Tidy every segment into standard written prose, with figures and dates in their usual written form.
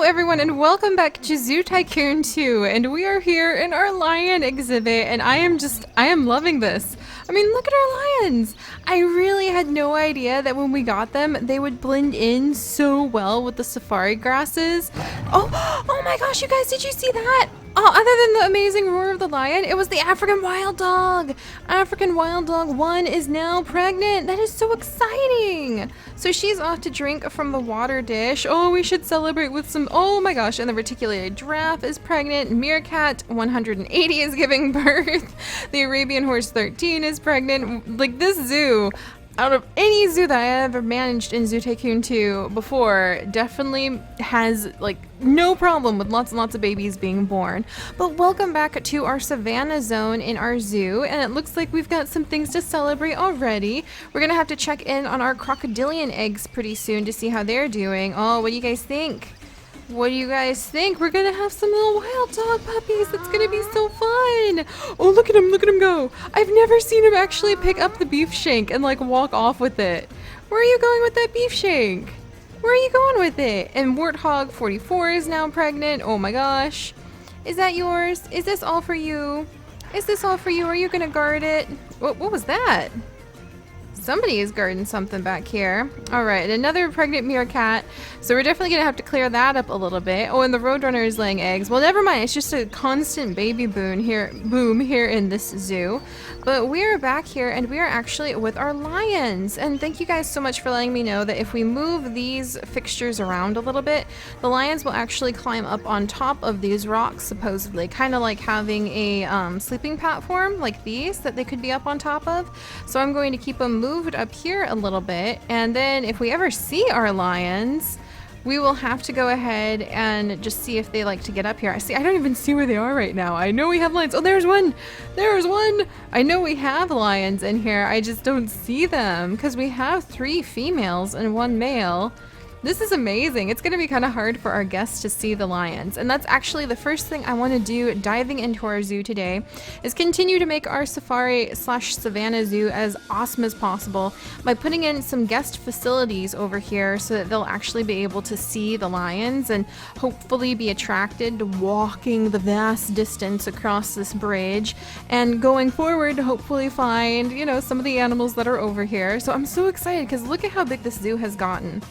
everyone, and welcome back to Zoo Tycoon 2, and we are here in our lion exhibit, and I am loving this. I mean, look at our lions! I really had no idea that when we got them, they would blend in so well with the safari grasses. Oh my gosh, you guys, did you see that? Oh, other than the amazing roar of the lion, it was the African wild dog! African wild dog 1 is now pregnant! That is so exciting! So she's off to drink from the water dish. Oh, we should celebrate with some, oh my gosh, and the reticulated giraffe is pregnant. Meerkat 180 is giving birth. The Arabian horse 13 is pregnant. Like, this zoo, out of any zoo that I ever managed in Zoo Tycoon 2 before, definitely has like no problem with lots and lots of babies being born. But welcome back to our Savannah zone in our zoo, and it looks like we've got some things to celebrate already. We're gonna have to check in on our crocodilian eggs pretty soon to see how they're doing. Oh, what do you guys think? What do you guys think? We're gonna have some little wild dog puppies. That's gonna be so fun. Oh, look at him go. I've never seen him actually pick up the beef shank and like walk off with it. Where are you going with that beef shank? Where are you going with it? And Warthog 44 is now pregnant. Oh my gosh. Is that yours? Is this all for you? Is this all for you? Are you gonna guard it? What was that? Somebody is guarding something back here. All right, another pregnant meerkat. So we're definitely gonna have to clear that up a little bit. Oh, and the roadrunner is laying eggs. Well, never mind. It's just a constant baby boom here in this zoo. But we are back here, and we are actually with our lions. And thank you guys so much for letting me know that if we move these fixtures around a little bit, the lions will actually climb up on top of these rocks, supposedly, kind of like having a sleeping platform like these that they could be up on top of. So I'm going to keep them moved up here a little bit, and then if we ever see our lions, we will have to go ahead and just see if they like to get up here. I don't even see where they are right now. I know we have lions. Oh, there's one. There's one. I know we have lions in here. I just don't see them because we have 3 females and 1 male. This is amazing. It's going to be kind of hard for our guests to see the lions. And that's actually the first thing I want to do diving into our zoo today is continue to make our safari/Savannah zoo as awesome as possible by putting in some guest facilities over here so that they'll actually be able to see the lions and hopefully be attracted to walking the vast distance across this bridge and going forward to hopefully find, you know, some of the animals that are over here. So I'm so excited because look at how big this zoo has gotten.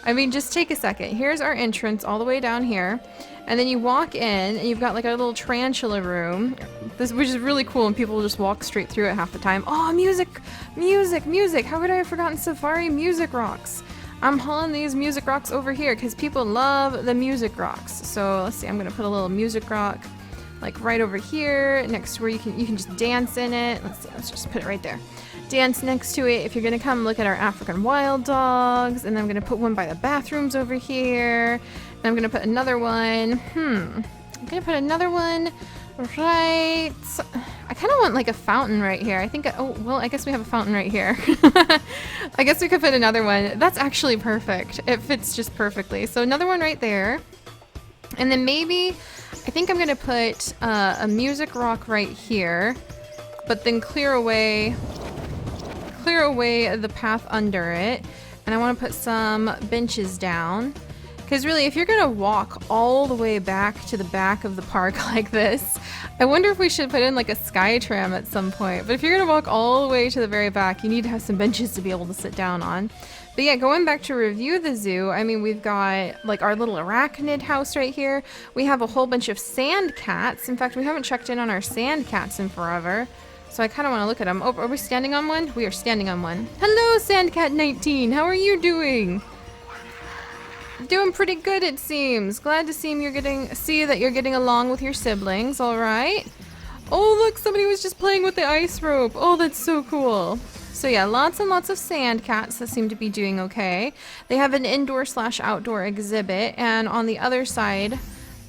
I mean, just take a second. Here's our entrance all the way down here. And then you walk in and you've got like a little tarantula room, which is really cool, and people will just walk straight through it half the time. Oh, music, music, music. How could I have forgotten safari music rocks? I'm hauling these music rocks over here because people love the music rocks. So let's see, I'm going to put a little music rock like right over here next to where you can just dance in it. Let's see, let's just put it right there. Dance next to it if you're gonna come look at our African wild dogs. And then I'm gonna put one by the bathrooms over here. And I'm gonna put another one. I'm gonna put another one right. I kind of want like a fountain right here. I think, oh, well, I guess we have a fountain right here. I guess we could put another one. That's actually perfect. It fits just perfectly. So another one right there. And then maybe, I think I'm gonna put a music rock right here, but then clear away the path under it. And I want to put some benches down, because really, if you're gonna walk all the way back to the back of the park like this, I wonder if we should put in like a sky tram at some point. But if you're gonna walk all the way to the very back, you need to have some benches to be able to sit down on. But yeah, going back to review the zoo, I mean, we've got like our little arachnid house right here. We have a whole bunch of sand cats. In fact, we haven't checked in on our sand cats in forever. So I kind of want to look at them. Oh, are we standing on one? We are standing on one. Hello, Sandcat 19. How are you doing? Doing pretty good, it seems. Glad to see that you're getting along with your siblings. All right. Oh, look, somebody was just playing with the ice rope. Oh, that's so cool. So yeah, lots and lots of sand cats that seem to be doing okay. They have an indoor/outdoor exhibit, and on the other side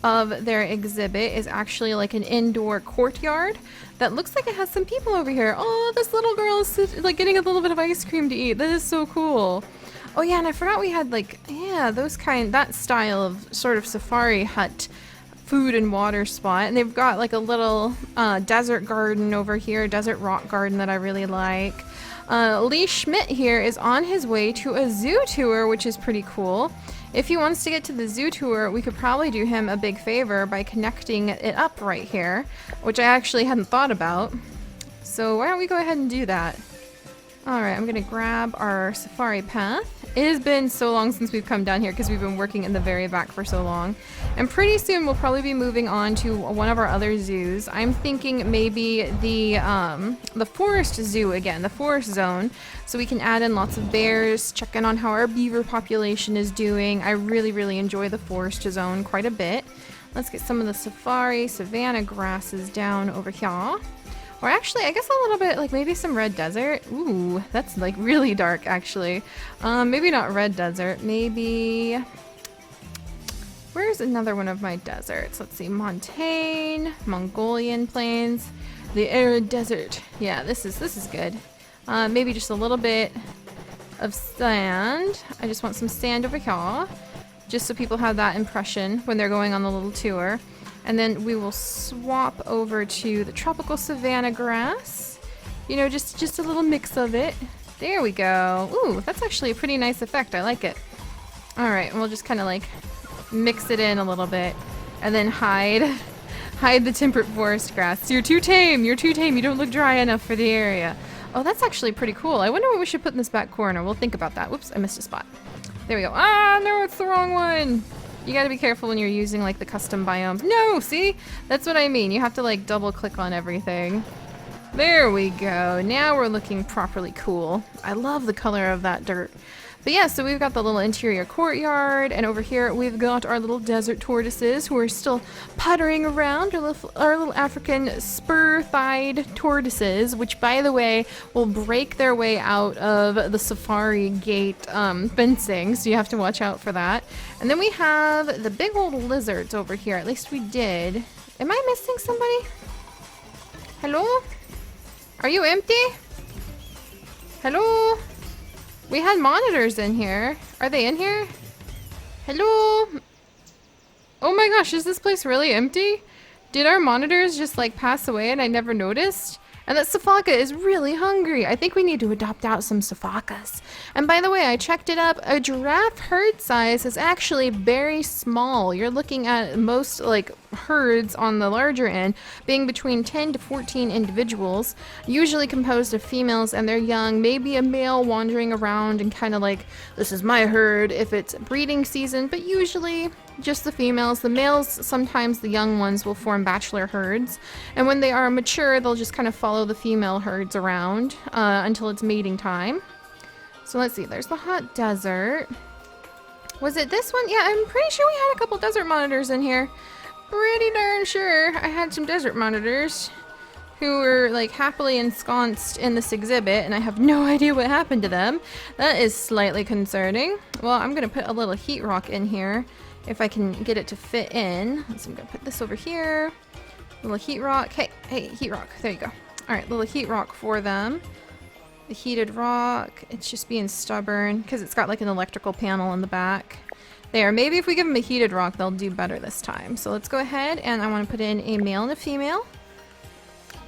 of their exhibit is actually like an indoor courtyard that looks like it has some people over here. Oh, this little girl is like getting a little bit of ice cream to eat. That is so cool. Oh yeah, and I forgot we had like, yeah, that style of sort of safari hut food and water spot. And they've got like a little desert garden over here, desert rock garden that I really like. Lee Schmidt here is on his way to a zoo tour, which is pretty cool. If he wants to get to the zoo tour, we could probably do him a big favor by connecting it up right here, which I actually hadn't thought about. So why don't we go ahead and do that? Alright, I'm gonna grab our safari path. It has been so long since we've come down here because we've been working in the very back for so long. And pretty soon we'll probably be moving on to one of our other zoos. I'm thinking maybe the forest zoo again, the forest zone. So we can add in lots of bears, check in on how our beaver population is doing. I really enjoy the forest zone quite a bit. Let's get some of the safari savanna grasses down over here. Or actually, I guess a little bit, like maybe some red desert. Ooh, that's like really dark actually. Maybe not red desert, maybe... Where's another one of my deserts? Let's see, montane, Mongolian plains, the arid desert. Yeah, this is good. Maybe just a little bit of sand. I just want some sand over here, just so people have that impression when they're going on the little tour. And then we will swap over to the tropical savanna grass. You know, just a little mix of it. There we go. Ooh, that's actually a pretty nice effect. I like it. Alright, and we'll just kind of like mix it in a little bit. And then hide the temperate forest grass. You're too tame. You're too tame. You don't look dry enough for the area. Oh, that's actually pretty cool. I wonder what we should put in this back corner. We'll think about that. Whoops, I missed a spot. There we go. Ah, no, it's the wrong one. You gotta be careful when you're using like the custom biomes. No, see? That's what I mean. You have to like double click on everything. There we go. Now we're looking properly cool. I love the color of that dirt. But yeah, so we've got the little interior courtyard, and over here we've got our little desert tortoises who are still puttering around, our little African spur-thighed tortoises, which by the way will break their way out of the safari gate fencing, so you have to watch out for that. And then we have the big old lizards over here, at least we did. Am I missing somebody? Hello? Are you empty? Hello? We had monitors in here. Are they in here? Hello? Oh my gosh, is this place really empty? Did our monitors just like pass away and I never noticed? And that Safaka is really hungry. I think we need to adopt out some Safakas. And by the way, I checked it up. A giraffe herd size is actually very small. You're looking at most like herds on the larger end being between 10 to 14 individuals, usually composed of females and their young, maybe a male wandering around and kind of like, this is my herd if it's breeding season, but usually just the females. The males, sometimes the young ones will form bachelor herds, and when they are mature, they'll just kind of follow the female herds around until it's mating time. So let's see, there's the hot desert. Was it this one? Yeah, I'm pretty sure we had a couple desert monitors in here. Pretty darn sure I had some desert monitors who were like happily ensconced in this exhibit, and I have no idea what happened to them. That is slightly concerning. Well, I'm gonna put a little heat rock in here if I can get it to fit in. So I'm gonna put this over here. Little heat rock. Hey, heat rock. There you go. All right, little heat rock for them. The heated rock. It's just being stubborn because it's got like an electrical panel in the back. There, maybe if we give them a heated rock, they'll do better this time. So let's go ahead, and I want to put in a male and a female.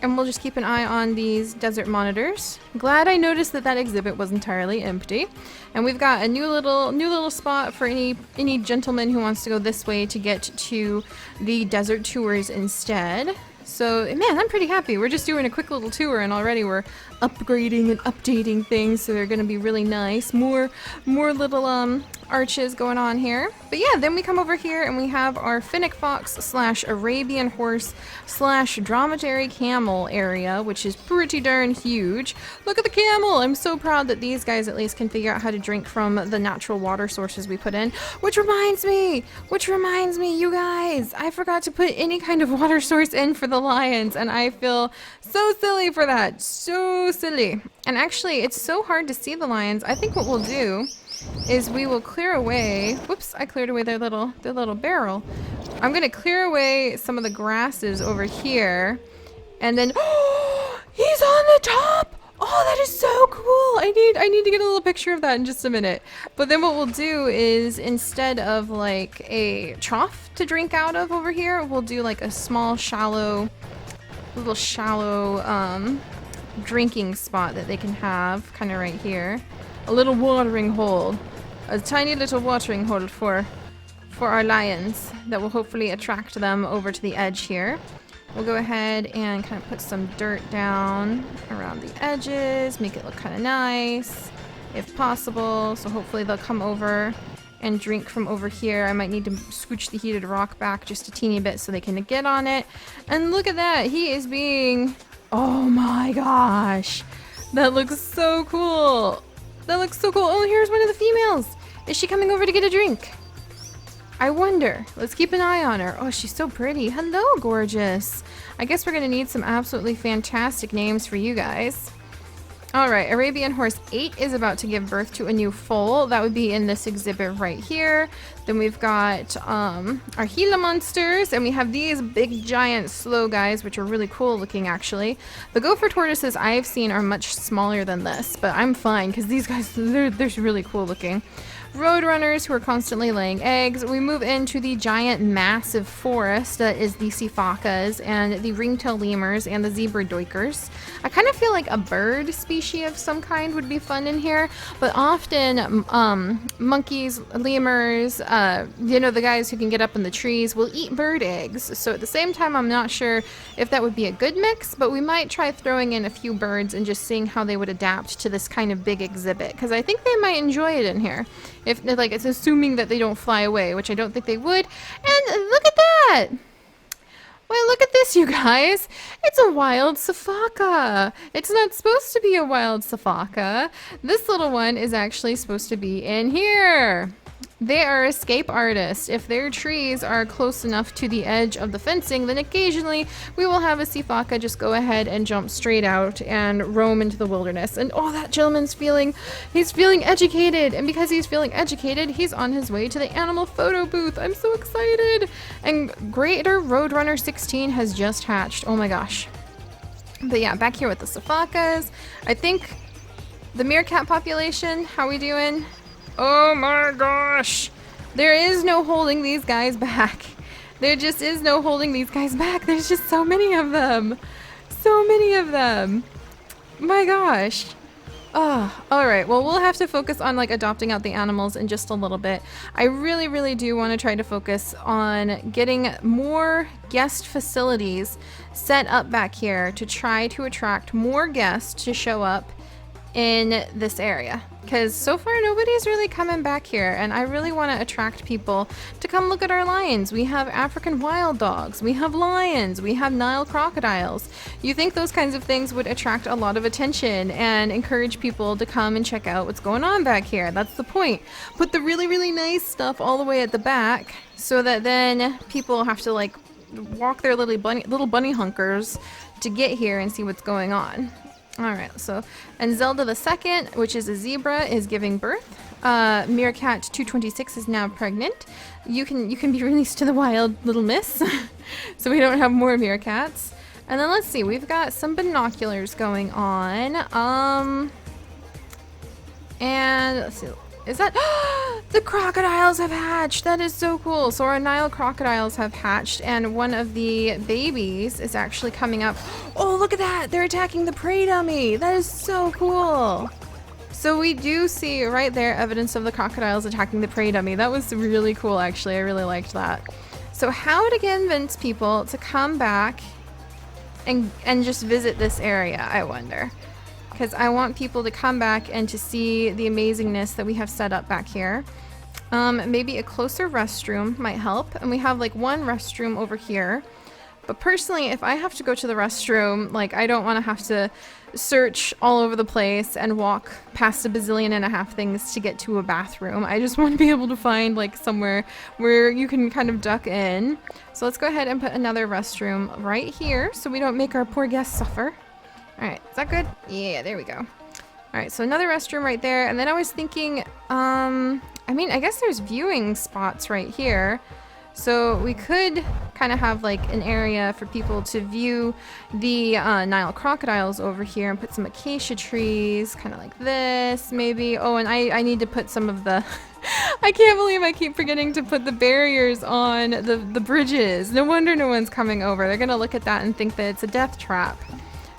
And we'll just keep an eye on these desert monitors. Glad I noticed that that exhibit was entirely empty. And we've got a new little spot for any gentleman who wants to go this way to get to the desert tours instead. So, man, I'm pretty happy. We're just doing a quick little tour, and already we're upgrading and updating things, so they're going to be really nice. More little arches going on here. But yeah, then we come over here and we have our fennec fox / Arabian horse / dromedary camel area, which is pretty darn huge. Look at the camel! I'm so proud that these guys at least can figure out how to drink from the natural water sources we put in. Which reminds me, you guys, I forgot to put any kind of water source in for the lions, and I feel so silly for that. So silly. And actually, it's so hard to see the lions. I think what we'll do is we will clear away, whoops, I cleared away their little barrel. I'm gonna clear away some of the grasses over here, and then, oh, he's on the top! Oh, that is so cool! I need to get a little picture of that in just a minute. But then what we'll do is, instead of like a trough to drink out of over here, we'll do like a small shallow drinking spot that they can have, kind of right here. A little watering hole. a tiny little watering hole for our lions that will hopefully attract them over to the edge here. We'll go ahead and kind of put some dirt down around the edges, make it look kind of nice if possible. So hopefully they'll come over and drink from over here. I might need to scooch the heated rock back just a teeny bit so they can get on it. And look at that, he is being, oh my gosh, that looks so cool. That looks so cool. Oh, here's one of the females. Is she coming over to get a drink? I wonder. Let's keep an eye on her. Oh, she's so pretty. Hello, gorgeous. I guess we're gonna need some absolutely fantastic names for you guys. All right, Arabian horse 8 is about to give birth to a new foal. That would be in this exhibit right here. Then we've got our Gila monsters, and we have these big, giant, slow guys, which are really cool looking, actually. The gopher tortoises I've seen are much smaller than this, but I'm fine because these guys, they're really cool looking. Roadrunners who are constantly laying eggs. We move into the giant massive forest that is the sifakas and the ringtail lemurs and the zebra doikers. I kind of feel like a bird species of some kind would be fun in here, but often monkeys, lemurs, you know, the guys who can get up in the trees will eat bird eggs. So at the same time, I'm not sure if that would be a good mix, but we might try throwing in a few birds and just seeing how they would adapt to this kind of big exhibit, because I think they might enjoy it in here. If, like, it's assuming that they don't fly away, which I don't think they would. And look at that! Well, look at this, you guys. It's a wild sifaka. It's not supposed to be a wild sifaka. This little one is actually supposed to be in here. They are escape artists. If their trees are close enough to the edge of the fencing, then occasionally we will have a sifaka just go ahead and jump straight out and roam into the wilderness. And oh, that gentleman's he's feeling educated. And because he's feeling educated, he's on his way to the animal photo booth. I'm so excited. And Greater Roadrunner 16 has just hatched. Oh my gosh. But yeah, back here with the sifakas. I think the meerkat population, how we doing? Oh my gosh! There is no holding these guys back. There just is no holding these guys back. There's just so many of them. So many of them. My gosh. Oh, alright. Well, we'll have to focus on like adopting out the animals in just a little bit. I really, really do want to try to focus on getting more guest facilities set up back here to try to attract more guests to show up in this area, because so far nobody's really coming back here, and I really want to attract people to come look at our lions. We have African wild dogs, we have lions, we have Nile crocodiles. You think those kinds of things would attract a lot of attention and encourage people to come and check out what's going on back here. That's the point. Put the really, really nice stuff all the way at the back so that then people have to like walk their little bunny hunkers to get here and see what's going on. Alright, so, and Zelda the second, which is a zebra, is giving birth. Meerkat 226 is now pregnant. You can be released to the wild, little miss. So we don't have more meerkats. And then let's see, we've got some binoculars going on. And let's see, is that the crocodiles have hatched? That is so cool. So our Nile crocodiles have hatched, and one of the babies is actually coming up. Oh, look at that! They're attacking the prey dummy. That is so cool. So we do see right there evidence of the crocodiles attacking the prey dummy. That was really cool, actually. I really liked that. So how to convince people to come back and just visit this area, I wonder. Because I want people to come back and to see the amazingness that we have set up back here. Maybe a closer restroom might help. And we have like one restroom over here. But personally, if I have to go to the restroom, like I don't want to have to search all over the place and walk past 1.5 bazillion things to get to a bathroom. I just want to be able to find like somewhere where you can kind of duck in. So let's go ahead and put another restroom right here so we don't make our poor guests suffer. Alright, is that good? Yeah, there we go. Alright, so another restroom right there. And then I was thinking, I mean, I guess there's viewing spots right here. So we could kind of have like an area for people to view the Nile crocodiles over here and put some acacia trees, kind of like this, maybe. Oh, and I need to put some of the... I can't believe I keep forgetting to put the barriers on the bridges. No wonder no one's coming over. They're going to look at that and think that it's a death trap.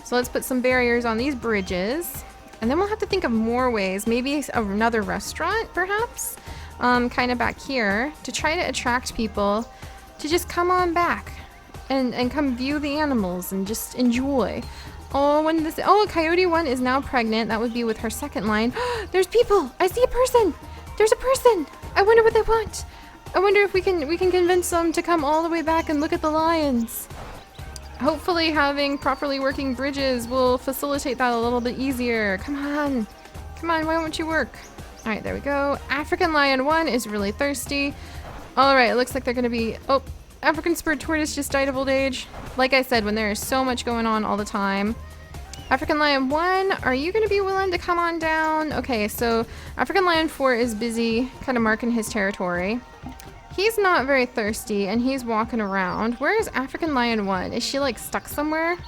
So let's put some barriers on these bridges. And then we'll have to think of more ways, maybe another restaurant perhaps, kind of back here, to try to attract people to just come on back and come view the animals and just enjoy. Oh, Coyote 1 is now pregnant. That would be with her second line. There's people! I see a person! There's a person! I wonder what they want. I wonder if we can convince them to come all the way back and look at the lions. Hopefully having properly working bridges will facilitate that a little bit easier. Come on. Come on, why won't you work? All right, there we go. African lion 1 is really thirsty. All right, it looks like they're gonna be, oh, African spurred tortoise just died of old age. Like I said, when there is so much going on all the time. African lion 1, are you gonna be willing to come on down? Okay, so African lion 4 is busy kind of marking his territory. He's not very thirsty and he's walking around. Where is African lion 1? Is she like stuck somewhere?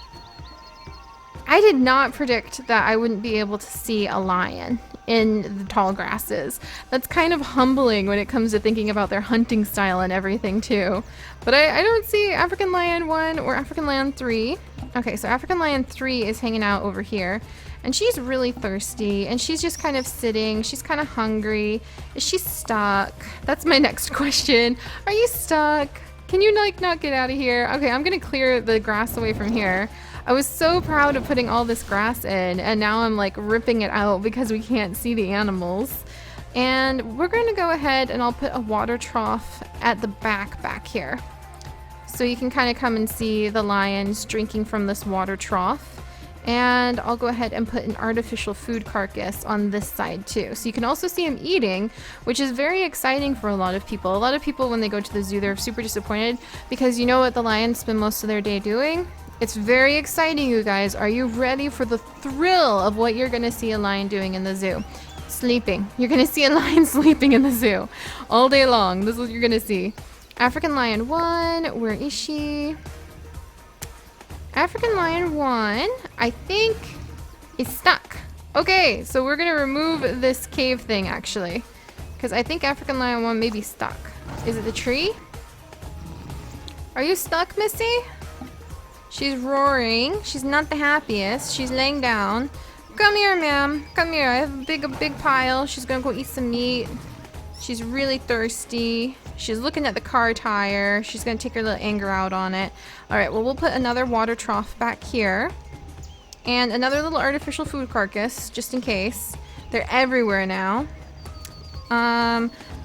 I did not predict that I wouldn't be able to see a lion in the tall grasses. That's kind of humbling when it comes to thinking about their hunting style and everything too. But I don't see African lion 1 or African lion 3. Okay, so African lion 3 is hanging out over here. And she's really thirsty, and she's just kind of sitting. She's kind of hungry. Is she stuck? That's my next question. Are you stuck? Can you like not get out of here? Okay, I'm gonna clear the grass away from here. I was so proud of putting all this grass in, and now I'm like ripping it out because we can't see the animals. And we're gonna go ahead and I'll put a water trough at the back here. So you can kind of come and see the lions drinking from this water trough. And I'll go ahead and put an artificial food carcass on this side too. So you can also see him eating, which is very exciting for a lot of people. A lot of people, when they go to the zoo, they're super disappointed because you know what the lions spend most of their day doing? It's very exciting, you guys. Are you ready for the thrill of what you're gonna see a lion doing in the zoo? Sleeping. You're gonna see a lion sleeping in the zoo all day long. This is what you're gonna see. African lion 1, where is she? African lion 1, I think, is stuck. Okay, so we're gonna remove this cave thing actually, because I think African lion 1 may be stuck. Is it the tree? Are you stuck, Missy? She's roaring. She's not the happiest. She's laying down. Come here, ma'am. Come here. I have a big pile. She's gonna go eat some meat. She's really thirsty. She's looking at the car tire. She's gonna take her little anger out on it. All right, well, we'll put another water trough back here and another little artificial food carcass just in case. They're everywhere now.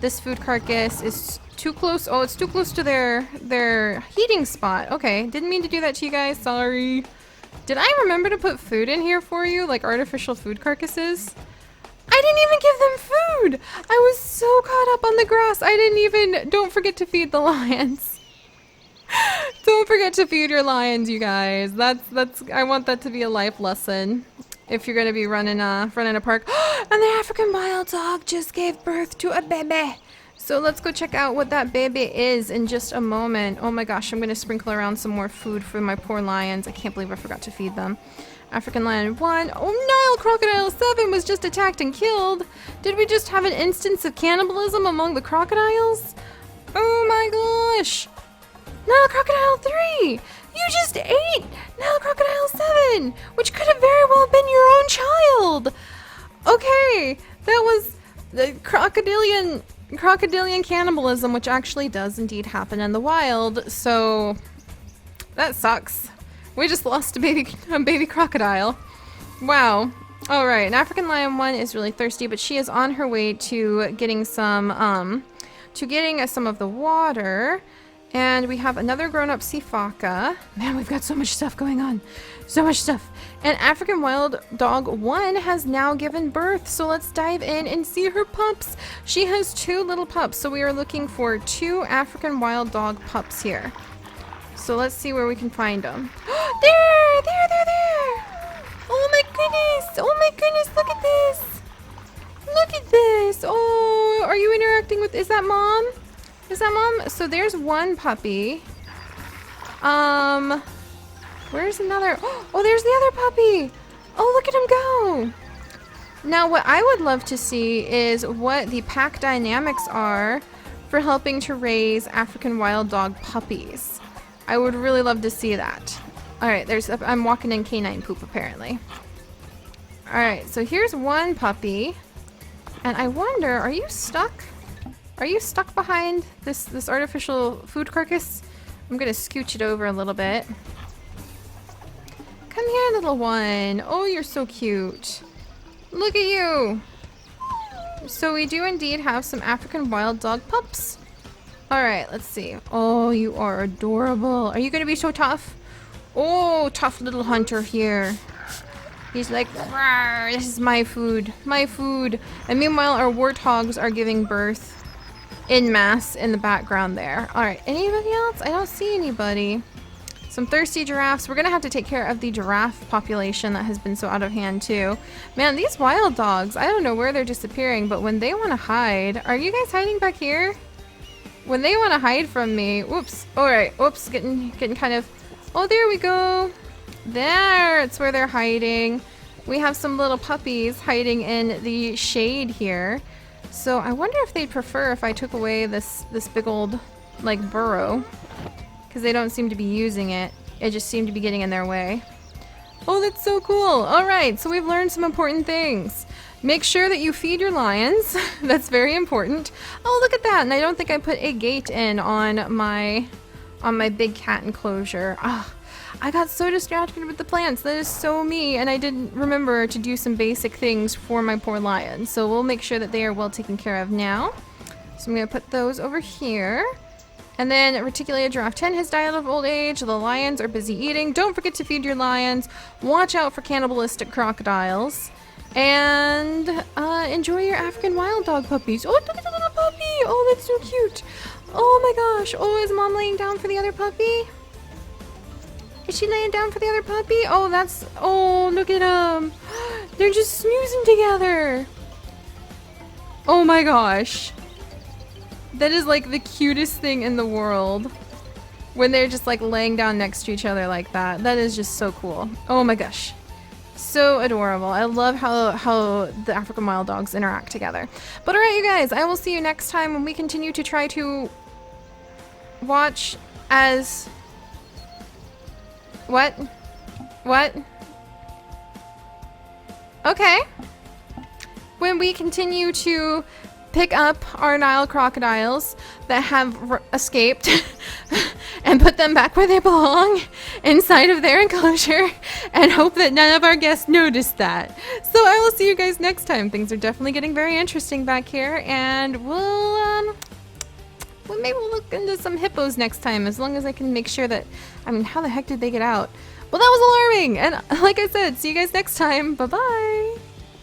This food carcass is too close. Oh, it's too close to their heating spot. Okay, didn't mean to do that to you guys. Sorry. Did I remember to put food in here for you, like artificial food carcasses? I didn't even give them food. I was so caught up on the grass. I didn't even, don't forget to feed the lions. Don't forget to feed your lions, you guys. That's, I want that to be a life lesson. If you're gonna be running a park. And the African wild dog just gave birth to a baby. So let's go check out what that baby is in just a moment. Oh my gosh, I'm gonna sprinkle around some more food for my poor lions. I can't believe I forgot to feed them. African lion 1. Oh, Nile crocodile 7 was just attacked and killed. Did we just have an instance of cannibalism among the crocodiles? Oh my gosh. Nile crocodile 3. You just ate Nile crocodile 7, which could have very well been your own child. Okay, that was the crocodilian cannibalism, which actually does indeed happen in the wild. So that sucks. We just lost a baby crocodile. Wow. All right, an African lion 1 is really thirsty, but she is on her way to getting some of the water. And we have another grown-up sifaka. Man, we've got so much stuff going on. So much stuff. And African wild dog 1 has now given birth. So let's dive in and see her pups. She has 2 little pups. So we are looking for 2 African wild dog pups here. So let's see where we can find them. There! Oh my goodness, look at this! Look at this! Oh, are you interacting with, is that mom? Is that mom? So there's one puppy. Where's another? Oh, there's the other puppy! Oh, look at him go! Now, what I would love to see is what the pack dynamics are for helping to raise African wild dog puppies. I would really love to see that. All right, I'm walking in canine poop apparently. Alright, so here's one puppy. And I wonder, are you stuck? Are you stuck behind this artificial food carcass? I'm gonna scooch it over a little bit. Come here, little one. Oh, you're so cute. Look at you. So we do indeed have some African wild dog pups. Alright, let's see. Oh, you are adorable. Are you gonna be so tough? Oh, tough little hunter here. He's like, "Rawr, this is my food, my food." And meanwhile, our warthogs are giving birth en masse in the background there. Alright, anybody else? I don't see anybody. Some thirsty giraffes. We're gonna have to take care of the giraffe population that has been so out of hand too. Man, these wild dogs, I don't know where they're disappearing, but when they want to hide, are you guys hiding back here? When they want to hide from me, whoops. Alright, whoops, getting kind of, oh, there we go. There, it's where they're hiding. We have some little puppies hiding in the shade here. So I wonder if they'd prefer if I took away this big old, like, burrow. Because they don't seem to be using it. It just seemed to be getting in their way. Oh, that's so cool. Alright, so we've learned some important things. Make sure that you feed your lions. That's very important. Oh, look at that. And I don't think I put a gate in on my big cat enclosure. Ah. I got so distracted with the plants. That is so me, and I didn't remember to do some basic things for my poor lions. So we'll make sure that they are well taken care of now. So I'm going to put those over here. And then reticulated giraffe 10 has died of old age. The lions are busy eating. Don't forget to feed your lions. Watch out for cannibalistic crocodiles. And enjoy your African wild dog puppies. Oh, look at the little puppy. Oh, that's so cute. Oh my gosh. Oh, is mom laying down for the other puppy? Is she laying down for the other puppy? Oh, that's... Oh, look at them. They're just snoozing together. Oh my gosh. That is like the cutest thing in the world. When they're just like laying down next to each other like that. That is just so cool. Oh my gosh. So adorable. I love how the African wild dogs interact together. But alright, you guys. I will see you next time when we continue to try to watch as... What? What? Okay. When we continue to pick up our Nile crocodiles that have escaped and put them back where they belong inside of their enclosure and hope that none of our guests noticed that. So I will see you guys next time. Things are definitely getting very interesting back here, and well, maybe we'll look into some hippos next time, as long as I can make sure that, I mean, how the heck did they get out? Well, that was alarming, and like I said, see you guys next time. Bye-bye!